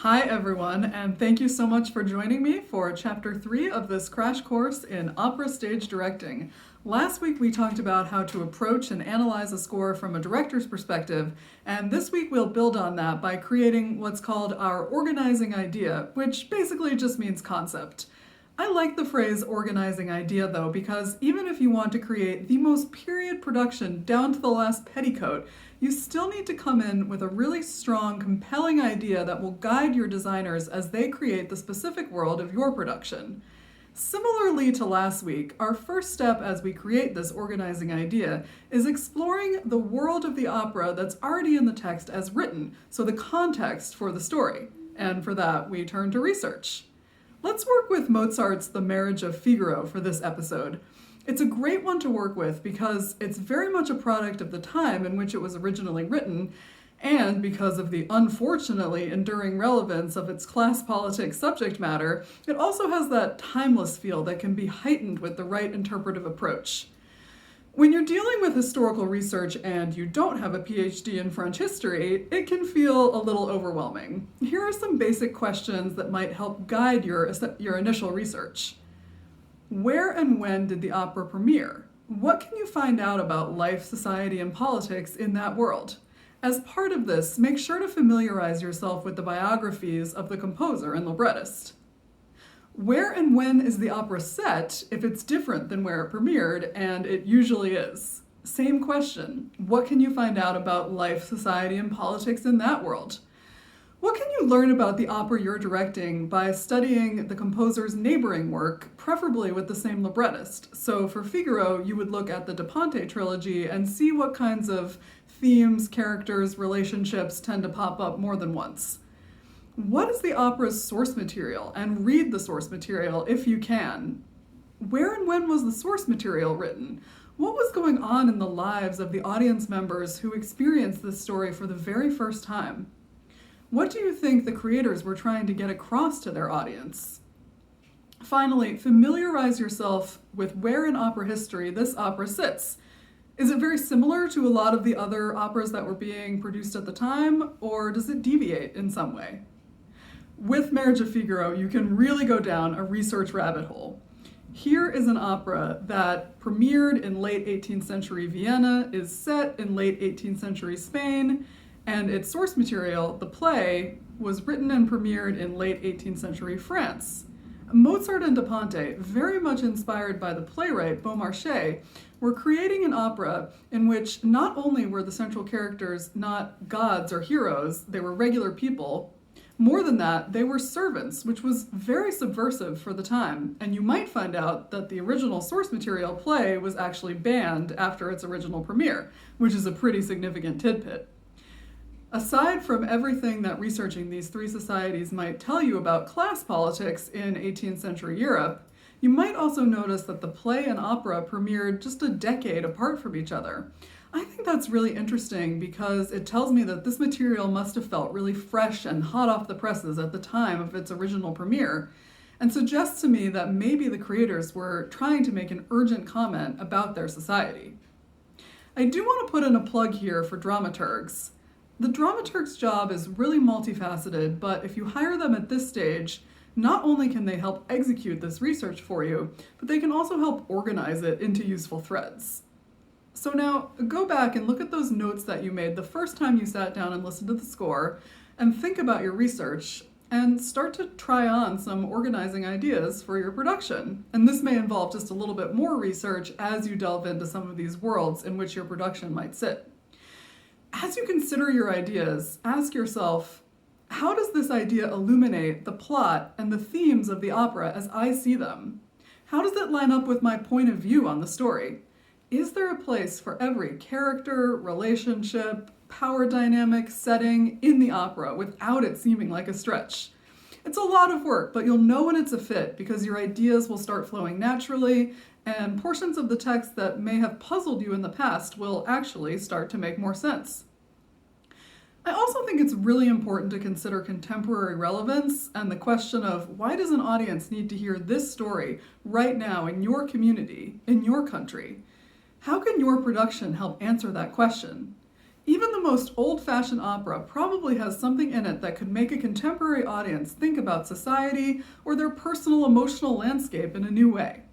Hi everyone, and thank you so much for joining me for Chapter 3 of this crash course in opera stage directing. Last week we talked about how to approach and analyze a score from a director's perspective, and this week we'll build on that by creating what's called our organizing idea, which basically just means concept. I like the phrase organizing idea though, because even if you want to create the most period production down to the last petticoat, you still need to come in with a really strong, compelling idea that will guide your designers as they create the specific world of your production. Similarly to last week, our first step as we create this organizing idea is exploring the world of the opera that's already in the text as written, so the context for the story. And for that, we turn to research. Let's work with Mozart's The Marriage of Figaro for this episode. It's a great one to work with because it's very much a product of the time in which it was originally written, and because of the unfortunately enduring relevance of its class politics subject matter, it also has that timeless feel that can be heightened with the right interpretive approach. When you're dealing with historical research and you don't have a PhD in French history, it can feel a little overwhelming. Here are some basic questions that might help guide your initial research. Where and when did the opera premiere? What can you find out about life, society, and politics in that world? As part of this, make sure to familiarize yourself with the biographies of the composer and librettist. Where and when is the opera set if it's different than where it premiered, and it usually is? Same question. What can you find out about life, society, and politics in that world? What can you learn about the opera you're directing by studying the composer's neighboring work, preferably with the same librettist? So for Figaro, you would look at the Da Ponte trilogy and see what kinds of themes, characters, relationships tend to pop up more than once. What is the opera's source material? And read the source material if you can. Where and when was the source material written? What was going on in the lives of the audience members who experienced this story for the very first time? What do you think the creators were trying to get across to their audience? Finally, familiarize yourself with where in opera history this opera sits. Is it very similar to a lot of the other operas that were being produced at the time, or does it deviate in some way? With Marriage of Figaro, you can really go down a research rabbit hole. Here is an opera that premiered in late 18th century Vienna, is set in late 18th century Spain, and its source material, the play, was written and premiered in late 18th century France. Mozart and Da Ponte, very much inspired by the playwright Beaumarchais, were creating an opera in which not only were the central characters not gods or heroes, they were regular people. More than that, they were servants, which was very subversive for the time, and you might find out that the original source material play was actually banned after its original premiere, which is a pretty significant tidbit. Aside from everything that researching these three societies might tell you about class politics in 18th century Europe, you might also notice that the play and opera premiered just a decade apart from each other. I think that's really interesting because it tells me that this material must have felt really fresh and hot off the presses at the time of its original premiere, and suggests to me that maybe the creators were trying to make an urgent comment about their society. I do want to put in a plug here for dramaturgs. The dramaturg's job is really multifaceted, but if you hire them at this stage, not only can they help execute this research for you, but they can also help organize it into useful threads. So now, go back and look at those notes that you made the first time you sat down and listened to the score, and think about your research, and start to try on some organizing ideas for your production. And this may involve just a little bit more research as you delve into some of these worlds in which your production might sit. As you consider your ideas, ask yourself, how does this idea illuminate the plot and the themes of the opera as I see them? How does it line up with my point of view on the story? Is there a place for every character, relationship, power dynamic, setting in the opera without it seeming like a stretch? It's a lot of work, but you'll know when it's a fit because your ideas will start flowing naturally, and portions of the text that may have puzzled you in the past will actually start to make more sense. I also think it's really important to consider contemporary relevance and the question of why does an audience need to hear this story right now in your community, in your country? How can your production help answer that question? Even the most old-fashioned opera probably has something in it that could make a contemporary audience think about society or their personal emotional landscape in a new way.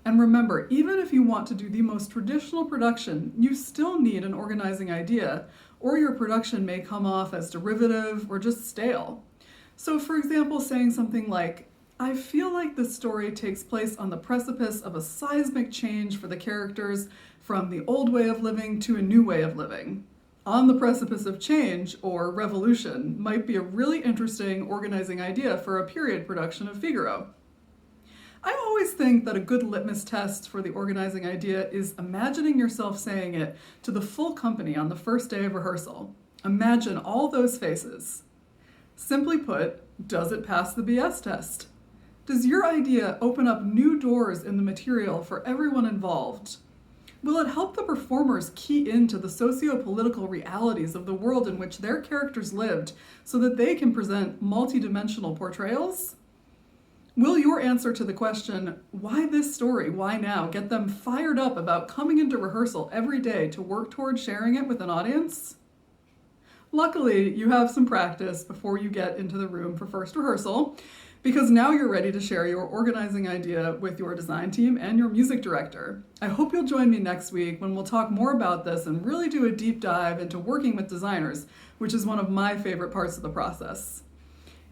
And remember, even if you want to do the most traditional production, you still need an organizing idea, or your production may come off as derivative or just stale. So for example, saying something like, I feel like this story takes place on the precipice of a seismic change for the characters from the old way of living to a new way of living. On the precipice of change, or revolution, might be a really interesting organizing idea for a period production of Figaro. I always think that a good litmus test for the organizing idea is imagining yourself saying it to the full company on the first day of rehearsal. Imagine all those faces. Simply put, does it pass the BS test? Does your idea open up new doors in the material for everyone involved? Will it help the performers key into the socio-political realities of the world in which their characters lived so that they can present multidimensional portrayals? Will your answer to the question, why this story, why now, get them fired up about coming into rehearsal every day to work toward sharing it with an audience? Luckily, you have some practice before you get into the room for first rehearsal, because now you're ready to share your organizing idea with your design team and your music director. I hope you'll join me next week when we'll talk more about this and really do a deep dive into working with designers, which is one of my favorite parts of the process.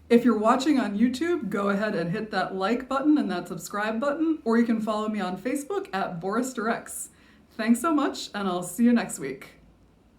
If you're watching on YouTube, go ahead and hit that like button and that subscribe button, or you can follow me on Facebook at Boris Directs. Thanks so much, and I'll see you next week.